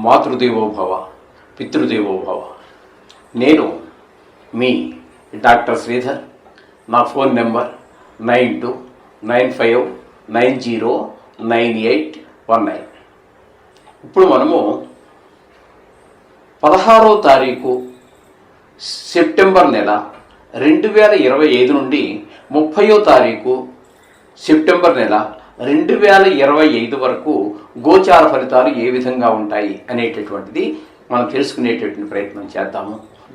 మాతృదేవోభవ, పితృదేవోభవ. నేను మీ డాక్టర్ శ్రీధర్. నా phone number 9295909819. ఇప్పుడు మనము 16వ తారీఖు సెప్టెంబర్ నెల 2025 నుండి 30వ తారీఖు సెప్టెంబర్ నెల 2025 వరకు గోచార ఫలితాలు ఏ విధంగా ఉంటాయి అనేటటువంటిది మనం తెలుసుకునేటటువంటి ప్రయత్నం చేద్దాము.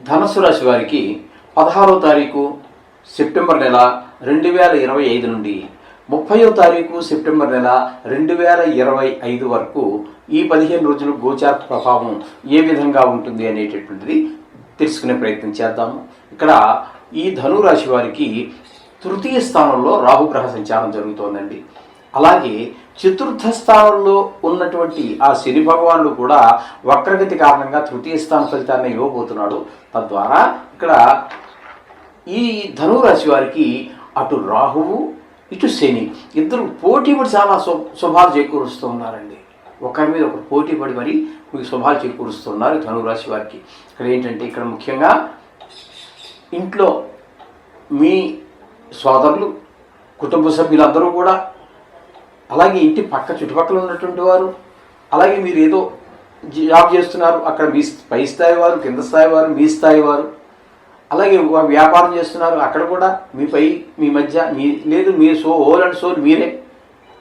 ధనుసు రాశి వారికి 16వ తారీఖు సెప్టెంబర్ నెల 2025 నుండి 30వ తారీఖు సెప్టెంబర్ నెల 2025 వరకు ఈ 15 రోజులు గోచార ప్రభావం ఏ విధంగా ఉంటుంది అనేటటువంటిది తెలుసుకునే ప్రయత్నం చేద్దాము. ఇక్కడ ఈ ధనురాశి వారికి తృతీయ స్థానంలో రాహుగ్రహ సంచారం జరుగుతోందండి. అలాగే చతుర్థ స్థానంలో ఉన్నటువంటి ఆ శని భగవానుడు కూడా వక్రగతి కారణంగా తృతీయ స్థాన ఫలితాన్ని ఇవ్వబోతున్నాడు. తద్వారా ఇక్కడ ఈ ధనురాశి వారికి అటు రాహువు ఇటు శని ఇద్దరు పోటీ పడి చాలా శుభాలు చేకూరుస్తూ ఉన్నారండి. ఒకరి మీద ఒకరు పోటీ పడి మరి మీకు శుభాలు చేకూరుస్తున్నారు ధనురాశి వారికి. ఇక్కడ ఏంటంటే ఇక్కడ ముఖ్యంగా ఇంట్లో మీ సోదరులు, కుటుంబ సభ్యులందరూ కూడా, అలాగే ఇంటి పక్క చుట్టుపక్కల ఉన్నటువంటి వారు, అలాగే మీరు ఏదో జాబ్ చేస్తున్నారు అక్కడ మీ పై స్థాయి వారు, కింద స్థాయి వారు, మీ స్థాయి వారు, అలాగే వ్యాపారం చేస్తున్నారు అక్కడ కూడా మీపై మీ మధ్య లేదు మీ హోల్ అండ్ సోల్ మీరే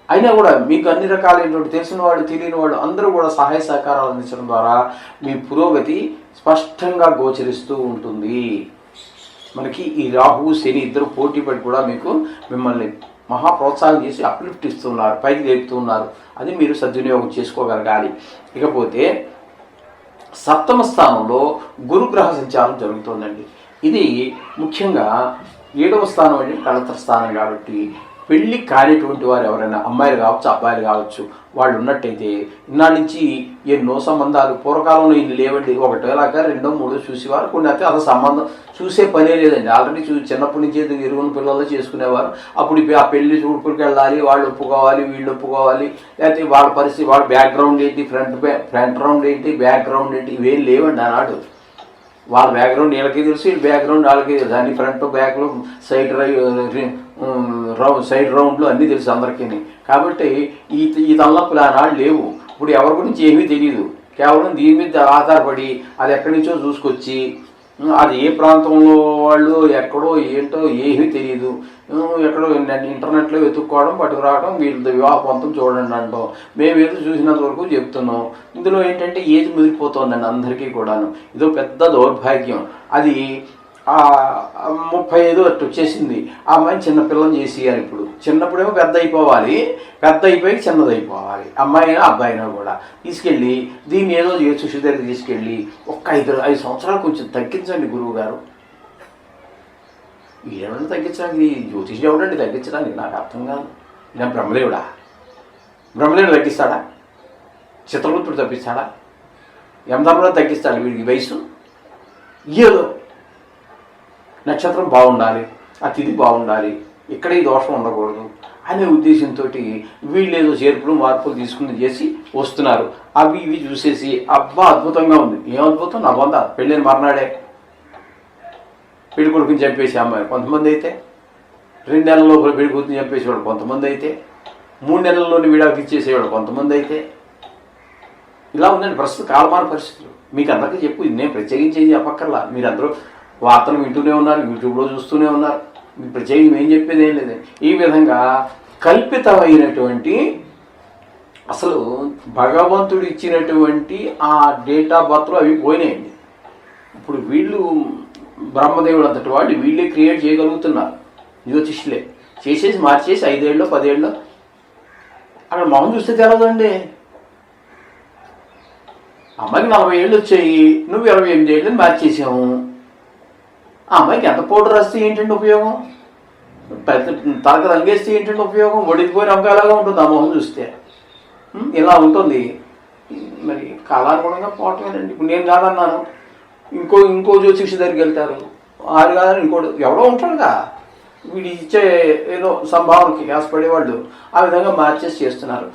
అయినా కూడా మీకు అన్ని రకాలైనటువంటి తెలిసిన వాళ్ళు తెలియని వాళ్ళు అందరూ కూడా సహాయ సహకారాలు అందించడం ద్వారా మీ పురోగతి స్పష్టంగా గోచరిస్తూ ఉంటుంది. మనకి ఈ రాహువు శని ఇద్దరు పోటీ పడి కూడా మిమ్మల్ని మహా ప్రోత్సాహం చేసి అప్లిఫ్ట్ ఇస్తున్నారు, పైకి లేపుతున్నారు. అది మీరు సద్వినియోగం చేసుకోగలగాలి. ఇకపోతే సప్తమ స్థానంలో గురుగ్రహ సంచారం జరుగుతుందండి. ఇది ముఖ్యంగా 7వ స్థానం అంటే కళత్ర స్థానం కాబట్టి పెళ్ళి కానిటువంటి వారు ఎవరైనా అమ్మాయిలు కావచ్చు, అబ్బాయిలు కావచ్చు, వాళ్ళు ఉన్నట్టయితే ఇన్నాళ్ళ నుంచి ఎన్నో సంబంధాలు పూర్వకాలంలో ఇన్ని లేవండి. ఒకటేలాగా 2, 3 చూసేవారు. కొన్ని అయితే అసలు సంబంధం చూసే పనే లేదండి. ఆల్రెడీ చిన్నప్పటి నుంచి ఎరుగున పిల్లలు చేసుకునేవారు. అప్పుడు ఆ పెళ్లి చూపులకు వెళ్ళాలి, వాళ్ళు ఒప్పుకోవాలి, వీళ్ళు ఒప్పుకోవాలి, లేకపోతే వాళ్ళ పరిస్థితి, వాళ్ళ బ్యాక్గ్రౌండ్ ఏంటి, ఫ్రంట్ రౌండ్ ఏంటి, బ్యాక్గ్రౌండ్ ఏంటి, ఇవేం లేవండి ఆనాడు. వాళ్ళ బ్యాక్గ్రౌండ్ వీళ్ళకి తెలుసు, వీళ్ళ బ్యాక్గ్రౌండ్ వాళ్ళకి తెలుసు. అన్ని ఫ్రంట్ బ్యాక్లో సైడ్ రౌండ్లు అన్నీ తెలుసు అందరికీ. కాబట్టి ఈ తలనొప్పులు ఆనాడు లేవు. ఇప్పుడు ఎవరి గురించి ఏమీ తెలియదు. కేవలం దీని మీద ఆధారపడి అది ఎక్కడి నుంచో చూసుకొచ్చి అది ఏ ప్రాంతంలో వాళ్ళు ఎక్కడో ఏంటో ఏమీ తెలియదు. ఎక్కడో ఇంటర్నెట్లో వెతుక్కోవడం, పట్టుకురావడం, వీళ్ళ వివాహ పొంతం చూడండి అంటాం. మేమేదో చూసినంత వరకు చెప్తున్నాం. ఇందులో ఏంటంటే ఏజ్ ముదిరిపోతుందండి అందరికీ కూడాను. ఇదో పెద్ద దౌర్భాగ్యం. అది 35 అట్టు వచ్చేసింది. ఆ అమ్మాయిని చిన్నపిల్లని చేసేయాలి. ఇప్పుడు చిన్నప్పుడేమో పెద్ద అయిపోవాలి, పెద్ద అయిపోయి చిన్నదైపోవాలి. అమ్మాయినా అబ్బాయినా కూడా తీసుకెళ్ళి దీన్ని ఏదో సుశి దగ్గర తీసుకెళ్ళి ఒక 5 సంవత్సరాలు కొంచెం తగ్గించండి గురువు గారు. ఏమన్నా తగ్గించడానికి జ్యోతిష్ ఎవడండి తగ్గించడానికి? నాకు అర్థం కాదు. ఇలా బ్రహ్మదేవుడు తగ్గిస్తాడా? చిత్రగుప్తుడు తప్పిస్తాడా? యమధర్మరాజు తగ్గిస్తాడు వీడికి వయసు? ఏదో నక్షత్రం బాగుండాలి, ఆ తిథి బాగుండాలి, ఇక్కడ ఈ దోషం ఉండకూడదు అనే ఉద్దేశంతో వీళ్ళు ఏదో చేర్పులు మార్పులు తీసుకుని చేసి వస్తున్నారు. అవి ఇవి చూసేసి అబ్బా అద్భుతంగా ఉంది. ఏం అద్భుతం? నా బొంద పెళ్ళిని మర్నాడే పెళ్లి కొడుకుని చంపేసి అమ్మాయి కొంతమంది అయితే, 2 నెలల లోపల పెళ్లి కూతుని చంపేసేవాడు కొంతమంది అయితే, 3 నెలల్లోని విడాకులు ఇచ్చేసేవాడు కొంతమంది అయితే. ఇలా ఉందండి ప్రస్తుత కాలమాన పరిస్థితులు. మీకు అందరికీ చెప్పు, ఇది నేను ప్రత్యేకించేది చెప్పక్కర్లా. మీరందరూ వార్తలు వింటూనే ఉన్నారు, యూట్యూబ్లో చూస్తూనే ఉన్నారు. ప్రత్యేకంగా ఏం చెప్పేది ఏం లేదు. ఈ విధంగా కల్పితమైనటువంటి అసలు భగవంతుడు ఇచ్చినటువంటి ఆ డేట్ ఆఫ్ బర్త్లో అవి పోయినాయండి. ఇప్పుడు వీళ్ళు బ్రహ్మదేవుడు అంతటి వాళ్ళు వీళ్ళే క్రియేట్ చేయగలుగుతున్నారు. జ్యోతిష్యులే చేసేసి మార్చేసి 5 ఏళ్ళలో 10 ఏళ్ళలో అక్కడ మొహం చూస్తే తెలదండి. అమ్మాయికి 40 ఏళ్ళు వచ్చాయి, నువ్వు 28 ఏళ్ళని మార్చేసావు. ఆ అమ్మాయికి ఎంత పౌడర్ వస్తే ఏంటంటే ఉపయోగం? పెద్ద తలక రంగేస్తే ఏంటంటే ఉపయోగం? ఒడికిపోయిన అమ్మకాలాగా ఉంటుంది ఆ మొహం చూస్తే. ఇలా ఉంటుంది. మరి కాలానుగుణంగా పోవటమేనండి. ఇప్పుడు నేను కాదన్నాను, ఇంకో జ్యోతిషి దగ్గరికి వెళ్తారు, ఆరు కాదని ఇంకోటి ఎవడో ఉంటాడుగా. వీడి ఇచ్చే ఏదో సంభావనకి ఆశపడేవాళ్ళు ఆ విధంగా మార్చేసి చేస్తున్నారు.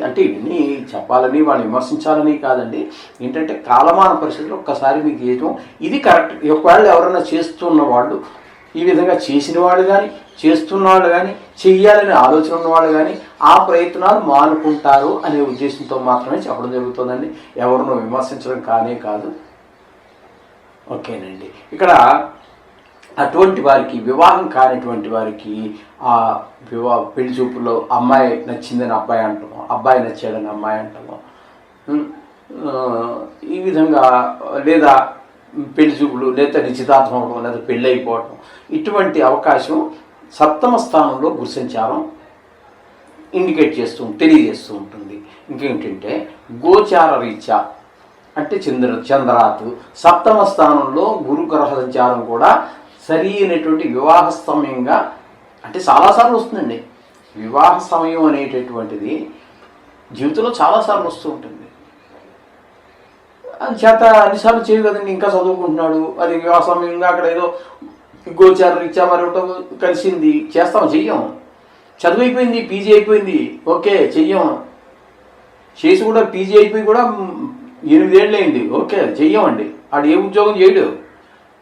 అంటే ఇవన్నీ చెప్పాలని వాళ్ళు విమర్శించాలని కాదండి. ఏంటంటే కాలమాన పరిస్థితులు ఒక్కసారి మీకు చేయటం ఇది కరెక్ట్. ఒకవేళ ఎవరైనా చేస్తున్న వాళ్ళు, ఈ విధంగా చేసిన వాళ్ళు కానీ చేస్తున్న వాళ్ళు కానీ చెయ్యాలనే ఆలోచన ఉన్నవాళ్ళు కానీ ఆ ప్రయత్నాలు మానుకుంటారు అనే ఉద్దేశంతో మాత్రమే చెప్పడం జరుగుతుందండి. ఎవరినో విమర్శించడం కానే కాదు. ఓకేనండి. ఇక్కడ అటువంటి వారికి, వివాహం కానిటువంటి వారికి ఆ పెళ్లి చూపుల్లో అమ్మాయి నచ్చిందని అబ్బాయి అంటాము, అబ్బాయి నచ్చాడని అమ్మాయి అంటాము, ఈ విధంగా లేదా పెళ్లి చూపులు లేదా నిశ్చితార్థం అవడం లేదా పెళ్ళి అయిపోవడం, ఇటువంటి అవకాశం సప్తమ స్థానంలో గురు సంచారం ఇండికేట్ తెలియజేస్తూ ఉంటుంది. ఇంకేంటంటే గోచార రీత్యా అంటే చంద్రాతు సప్తమ స్థానంలో గురు గ్రహ సంచారం కూడా సరి అయినటువంటి వివాహ సమయంగా అంటే చాలాసార్లు వస్తుందండి. వివాహ సమయం అనేటటువంటిది జీవితంలో చాలాసార్లు వస్తూ ఉంటుంది. చేత అన్నిసార్లు చేయదు కదండి. ఇంకా చదువుకుంటున్నాడు, అది వివాహ సమయంగా అక్కడ ఏదో గోచార రీత్యా మరొకటి కలిసింది, చెయ్యం. చదువు అయిపోయింది, పీజీ అయిపోయింది, ఓకే చెయ్యం. చేసి కూడా పీజీ అయిపోయి కూడా 8 ఏళ్ళు అయింది, ఓకే చెయ్యమండి. ఆడు ఏ ఉద్యోగం చేయడు.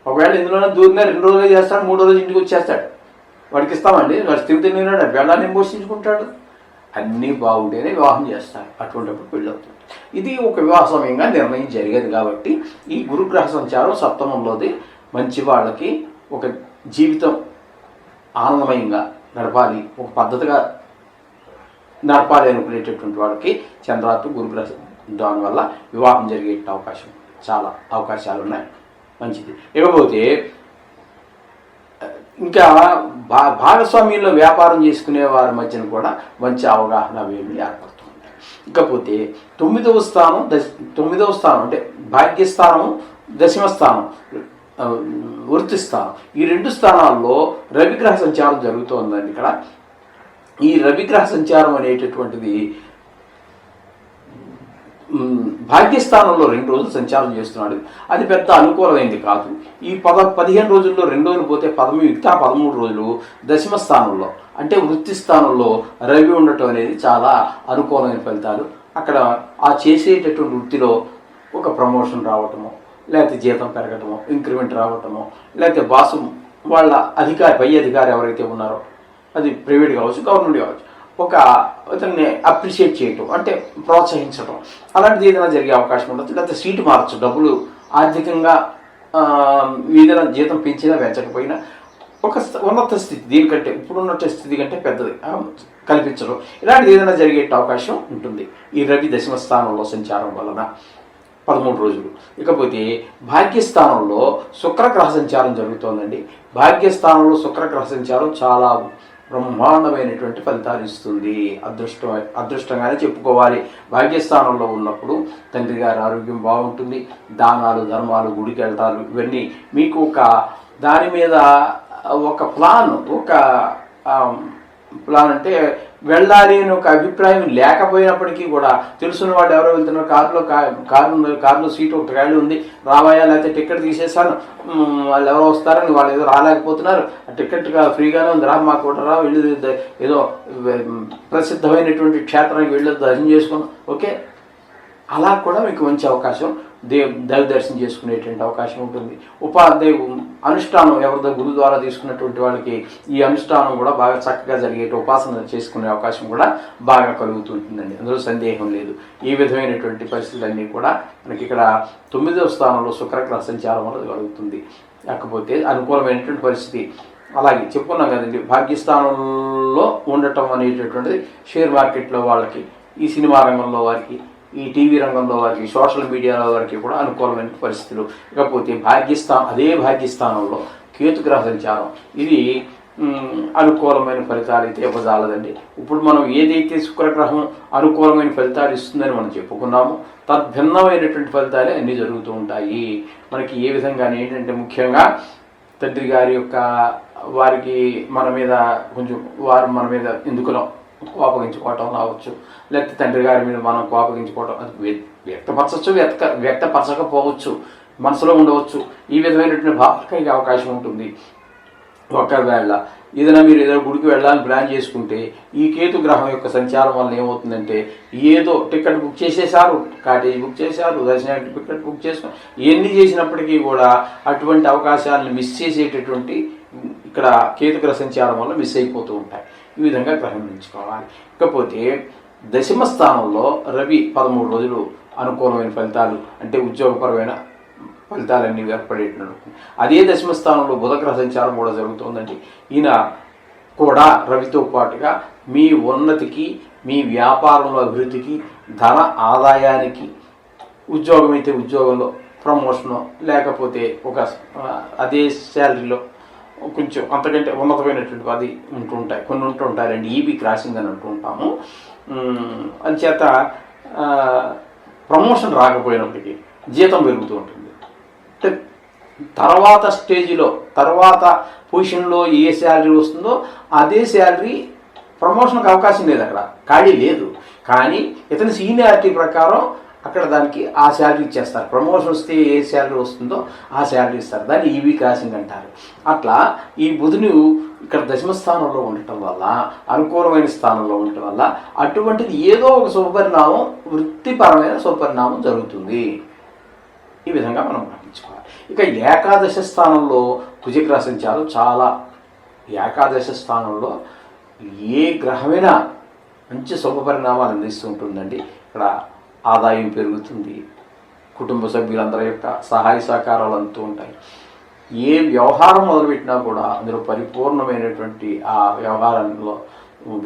ఒకవేళ ఇందులోనే దూరినా 2 రోజులు చేస్తాడు, 3వ రోజు ఇంటికి వచ్చేస్తాడు. వాడికి ఇస్తామండి. వాడు స్థితి తిన్నాడు, బెళ్ళాన్ని పోషించుకుంటాడు. అన్నీ బాగుంటేనే వివాహం చేస్తారు. అటువంటిప్పుడు పెళ్ళి అవుతుంది. ఇది ఒక వివాహ సమయంగా నిర్ణయం జరిగేది కాబట్టి ఈ గురుగ్రహ సంచారం సప్తమంలోది మంచి వాళ్ళకి ఒక జీవితం ఆనందమయంగా నడపాలి, ఒక పద్ధతిగా నడపాలి అనుకునేటటువంటి వాళ్ళకి చంద్రాత్తు గురుగ్రహం దానివల్ల వివాహం జరిగే అవకాశం చాలా అవకాశాలు ఉన్నాయి. మంచిది. ఇకపోతే ఇంకా భాగస్వామ్యంలో వ్యాపారం చేసుకునే వారి మధ్యన కూడా మంచి అవగాహన వేమి ఏర్పడుతుంది. ఇకపోతే 9వ స్థానం అంటే భాగ్యస్థానం, దశమ స్థానం, వృత్తి స్థానం, ఈ 2 స్థానాల్లో రవిగ్రహ సంచారం జరుగుతోందండి. ఇక్కడ ఈ రవిగ్రహ సంచారం అనేటటువంటిది భాగ్యస్థానంలో 2 రోజులు సంచారం చేస్తున్నాడు. అది పెద్ద అనుకూలమైంది కాదు. ఈ 15 రోజుల్లో 2 రోజులు పోతే మిగతా 13 రోజులు దశమ స్థానంలో అంటే వృత్తి స్థానంలో రవి ఉండటం అనేది చాలా అనుకూలమైన ఫలితాలు. అక్కడ ఆ చేసేటటువంటి వృత్తిలో ఒక ప్రమోషన్ రావటము, లేకపోతే జీతం పెరగటము, ఇంక్రిమెంట్ రావటము, లేకపోతే బాసు వాళ్ళ పై అధికారి ఎవరైతే ఉన్నారో, అది ప్రైవేట్ కావచ్చు, గవర్నమెంట్ కావచ్చు, ఒక అతన్ని అప్రిషియేట్ చేయటం అంటే ప్రోత్సహించడం, అలాంటిది ఏదైనా జరిగే అవకాశం ఉండొచ్చు. లేకపోతే సీటు మార్చు, డబ్బులు ఆర్థికంగా ఏదైనా జీతం పెంచినా పెంచకపోయినా ఒక ఉన్నత స్థితి, దీనికంటే ఇప్పుడున్న స్థితి కంటే పెద్దది కల్పించడం, ఇలాంటిది ఏదైనా జరిగే అవకాశం ఉంటుంది ఈ రవి దశమ స్థానంలో సంచారం వలన 13 రోజులు. ఇకపోతే భాగ్యస్థానంలో శుక్రగ్రహ సంచారం జరుగుతోందండి. భాగ్యస్థానంలో శుక్రగ్రహ సంచారం చాలా బ్రహ్మాండమైనటువంటి ఫలితాలు ఇస్తుంది. అదృష్టంగానే చెప్పుకోవాలి. భాగ్యస్థానంలో ఉన్నప్పుడు తండ్రి గారి ఆరోగ్యం బాగుంటుంది. దానాలు, ధర్మాలు, గుడికి వెళ్తారు, ఇవన్నీ మీకు దాని మీద ఒక ప్లాన్ అంటే వెళ్ళాలి అని ఒక అభిప్రాయం లేకపోయినప్పటికీ కూడా తెలుసున్న వాళ్ళు ఎవరో వెళ్తున్నారు, కారులో సీటు ఒకటి ఖాళీ ఉంది, రావాయా, లేకపోతే టికెట్ తీసేసాను, వాళ్ళు ఎవరో వస్తారని వాళ్ళు ఏదో రాలేకపోతున్నారు, ఆ టికెట్ ఫ్రీగానే ఉంది, రా మాకు కూడా రా, వెళ్ళి ఏదో ప్రసిద్ధమైనటువంటి క్షేత్రానికి వెళ్ళి దర్శనం చేసుకున్నాం, ఓకే, అలా కూడా మీకు మంచి అవకాశం దైవ దర్శనం చేసుకునేటువంటి అవకాశం ఉంటుంది. అనుష్ఠానం ఎవరిదో గురు ద్వారా తీసుకున్నటువంటి వాళ్ళకి ఈ అనుష్ఠానం కూడా బాగా చక్కగా జరిగే ఉపాసన చేసుకునే అవకాశం కూడా బాగా కలుగుతుంటుందండి. అందులో సందేహం లేదు. ఈ విధమైనటువంటి పరిస్థితులన్నీ కూడా మనకి ఇక్కడ 9వ స్థానంలో శుక్రగ్రహ సంచారం వల్ల కలుగుతుంది. కాకపోతే అనుకూలమైనటువంటి పరిస్థితి అలాగే చెప్పుకున్నాం కదండి. భాగ్యస్థానంలో ఉండటం అనేటటువంటిది షేర్ మార్కెట్లో వాళ్ళకి, ఈ సినిమా రంగంలో వారికి, ఈ టీవీ రంగంలో వారికి, సోషల్ మీడియాలో వారికి కూడా అనుకూలమైన పరిస్థితులు. ఇకపోతే అదే భాగ్యస్థానంలో కేతుగ్రహ సంచారం, ఇది అనుకూలమైన ఫలితాలు అయితే ఇవ్వజాలదండి. ఇప్పుడు మనం ఏదైతే శుక్రగ్రహం అనుకూలమైన ఫలితాలు ఇస్తుందని మనం చెప్పుకున్నామో తద్భిన్నమైనటువంటి ఫలితాలే అన్నీ జరుగుతూ ఉంటాయి. మనకి ఏ విధంగా ఏంటంటే ముఖ్యంగా తండ్రి గారి యొక్క వారికి మన మీద వారు మన మీద ఎందుకునో కోపగించుకోవటం రావచ్చు, లేకపోతే తండ్రి గారి మీద మనం కోపగించుకోవటం, అది వ్యక్తపరచవచ్చు, వ్యక్తపరచకపోవచ్చు, మనసులో ఉండవచ్చు. ఈ విధమైనటువంటి భావన కలిగే అవకాశం ఉంటుంది. ఒకవేళ ఏదైనా మీరు ఏదైనా గుడికి వెళ్ళాలని ప్లాన్ చేసుకుంటే ఈ కేతు గ్రహం యొక్క సంచారం వల్ల ఏమవుతుందంటే ఏదో టికెట్ బుక్ చేసేసారు, కాటేజ్ బుక్ చేశారు, దర్శనానికి టికెట్ బుక్ చేసుకుని ఎన్ని చేసినప్పటికీ కూడా అటువంటి అవకాశాలను మిస్ చేసేటటువంటి ఇక్కడ కేతు గ్రహ సంచారం వల్ల మిస్ అయిపోతూ ఉంటాయి. ఈ విధంగా గ్రహించుకోవాలి. ఇకపోతే దశమ స్థానంలో రవి 13 రోజులు అనుకూలమైన ఫలితాలు అంటే ఉద్యోగపరమైన ఫలితాలన్నీ ఏర్పడేటట్టు. అదే దశమ స్థానంలో బుధగ్రహ సంచారం కూడా జరుగుతుందండి. ఈయన కూడా రవితో పాటుగా మీ ఉన్నతికి, మీ వ్యాపారంలో అభివృద్ధికి, ధన ఆదాయానికి, ఉద్యోగం అయితే ఉద్యోగంలో ప్రమోషను, లేకపోతే ఒక అదే శాలరీలో కొంచెం అంతకంటే ఉన్నతమైనటువంటి అది ఉంటుంటాయి, కొన్ని ఉంటుంటారండి. ఈబీ క్రాసింగ్ అని అంటుంటాము. అందుచేత ప్రమోషన్ రాకపోయినప్పటికీ జీతం పెరుగుతూ ఉంటుంది. అంటే తర్వాత స్టేజ్లో తర్వాత పొజిషన్లో ఏ శాలరీ వస్తుందో అదే శాలరీ ప్రమోషన్కి అవకాశం లేదు, అక్కడ ఖాళీ లేదు. కానీ ఇతని సీనియారిటీ ప్రకారం అక్కడ దానికి ఆ శాలరీ ఇచ్చేస్తారు. ప్రమోషన్ వస్తే ఏ శాలరీ వస్తుందో ఆ శాలరీ ఇస్తారు. దాన్ని ఈవీ క్రాసింగ్ అంటారు. అట్లా ఈ బుధుని ఇక్కడ దశమ స్థానంలో ఉండటం వల్ల, అనుకూలమైన స్థానంలో ఉండటం వల్ల అటువంటిది ఏదో ఒక శుభపరిణామం, వృత్తిపరమైన శుభపరిణామం జరుగుతుంది. ఈ విధంగా మనం గ్రహించుకోవాలి. ఇక ఏకాదశ స్థానంలో కుజగ్రహ సంచారం చాలా, ఏకాదశ స్థానంలో ఏ గ్రహమైనా మంచి శుభపరిణామాలు అందిస్తూ ఉంటుందండి. ఇక్కడ ఆదాయం పెరుగుతుంది, కుటుంబ సభ్యులందరి యొక్క సహాయ సహకారాలు అందుతూ ఉంటాయి. ఏ వ్యవహారం మొదలుపెట్టినా కూడా అందులో పరిపూర్ణమైనటువంటి ఆ వ్యవహారంలో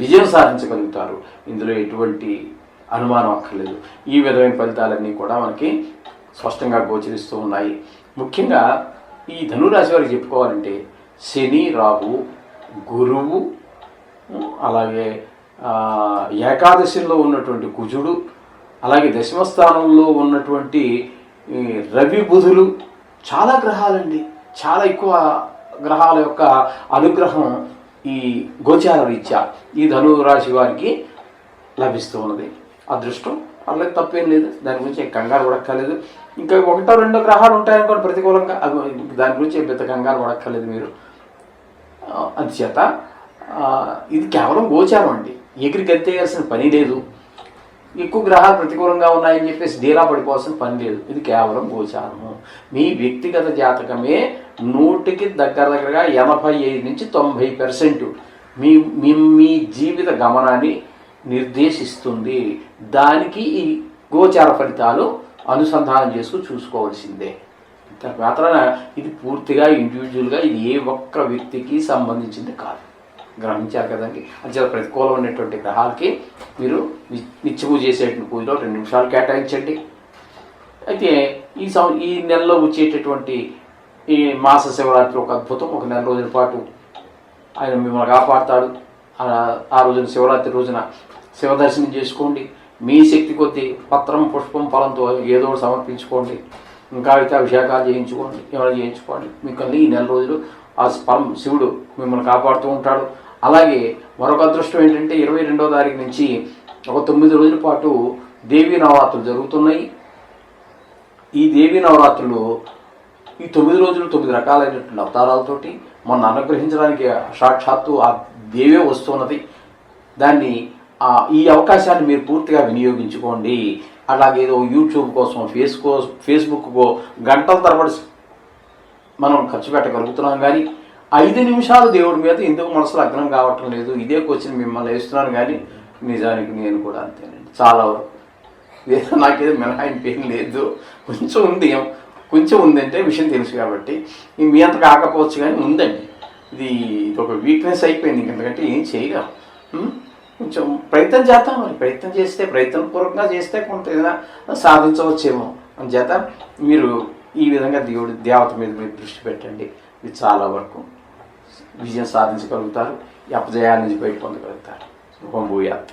విజయం సాధించగలుగుతారు. ఇందులో ఎటువంటి అనుమానం అక్కర్లేదు. ఈ విధమైన ఫలితాలన్నీ కూడా మనకి స్పష్టంగా గోచరిస్తూ ఉన్నాయి. ముఖ్యంగా ఈ ధనురాశి వారికి చెప్పుకోవాలంటే శని, రాహు, గురువు, అలాగే ఏకాదశిలో ఉన్నటువంటి కుజుడు, అలాగే దశమ స్థానంలో ఉన్నటువంటి రవి, బుధులు చాలా గ్రహాలండి. చాలా ఎక్కువ గ్రహాల యొక్క అనుగ్రహం ఈ గోచార రీత్యా ఈ ధనురాశి వారికి లభిస్తూ ఉన్నది. అదృష్టం పర్లేదు, తప్పేం లేదు, దాని గురించి కంగారు పడక్కర్లేదు. ఇంకా 1-2 గ్రహాలు ఉంటాయనుకోండి ప్రతికూలంగా, దాని గురించి పెద్ద కంగారు పడక్కర్లేదు మీరు. అందుచేత ఇది కేవలం గోచారం అండి, ఎగిరి గెత్తేయాల్సిన పని లేదు. ఎక్కువ గ్రహాలు ప్రతికూలంగా ఉన్నాయని చెప్పేసి డీలా పడిపోవాల్సిన పని లేదు. ఇది కేవలం గోచారము. మీ వ్యక్తిగత జాతకమే 100కి దగ్గరగా 85 నుంచి 90% మీ మీ జీవిత గమనాన్ని నిర్దేశిస్తుంది. దానికి ఈ గోచార ఫలితాలు అనుసంధానం చేసుకుని చూసుకోవాల్సిందే. మాత్రాన ఇది పూర్తిగా ఇండివిజువల్గా ఇది ఏ ఒక్క వ్యక్తికి సంబంధించింది కాదు. గ్రహించారు కదండి. అంచేత ప్రతికూలమైనటువంటి గ్రహాలకి మీరు నిత్యము చేసేటువంటి పూజలో 2 నిమిషాలు కేటాయించండి. అయితే ఈ నెలలో వచ్చేటటువంటి ఈ మాస శివరాత్రి ఒక అద్భుతం. ఒక నెల రోజుల పాటు ఆయన మిమ్మల్ని కాపాడుతాడు. ఆ రోజున శివరాత్రి రోజున శివదర్శనం చేసుకోండి. మీ శక్తి కొద్దీ పత్రం, పుష్పం, ఫలంతో ఏదో సమర్పించుకోండి. ఇంకా అయితే అభిషేకాలు చేయించుకోండి, ఏమైనా చేయించుకోండి. మీకు ఈ నెల రోజులు ఆ శివుడు మిమ్మల్ని కాపాడుతూ ఉంటాడు. అలాగే మరొక అదృష్టం ఏంటంటే 22వ తారీఖు నుంచి ఒక 9 రోజుల పాటు దేవీ నవరాత్రులు జరుగుతున్నాయి. ఈ దేవీ నవరాత్రులు ఈ 9 రోజులు 9 రకాలైనటువంటి అవతారాలతోటి మన అనుగ్రహించడానికి సాక్షాత్తు ఆ దేవే వస్తున్నది. దాన్ని ఈ అవకాశాన్ని మీరు పూర్తిగా వినియోగించుకోండి. అలాగే ఏదో యూట్యూబ్ కోసం, ఫేస్బుక్కో గంటల తరబడి మనం ఖర్చు పెట్టగలుగుతున్నాం. కానీ 5 నిమిషాలు దేవుడి మీద ఎందుకు మనసులో అగ్నం కావటం లేదు? ఇదే క్వశ్చన్ మిమ్మల్ని వేస్తున్నాను. కానీ నిజానికి నేను కూడా అంతేనండి. చాలా వరకు ఏదో నాకేదో మినహాయింపు ఏం లేదు. కొంచెం ఉందంటే విషయం తెలుసు కాబట్టి మీ అంత కాకపోవచ్చు, కానీ ఉందండి. ఇది ఒక వీక్నెస్ అయిపోయింది. ఎందుకంటే ఏం చేయలేం. కొంచెం ప్రయత్నం చేద్దాం. మరి ప్రయత్నం చేస్తే, ప్రయత్నపూర్వకంగా చేస్తే కొంత ఏదైనా సాధించవచ్చేమో. అందుచేత మీరు ఈ విధంగా దేవత మీద మీరు దృష్టి పెట్టండి. ఇది చాలా వరకు విజయం సాధించగలుగుతారు. ఈ అపజయాల నుంచి బయట పొందగలుగుతారు. శుభం భూయాత్.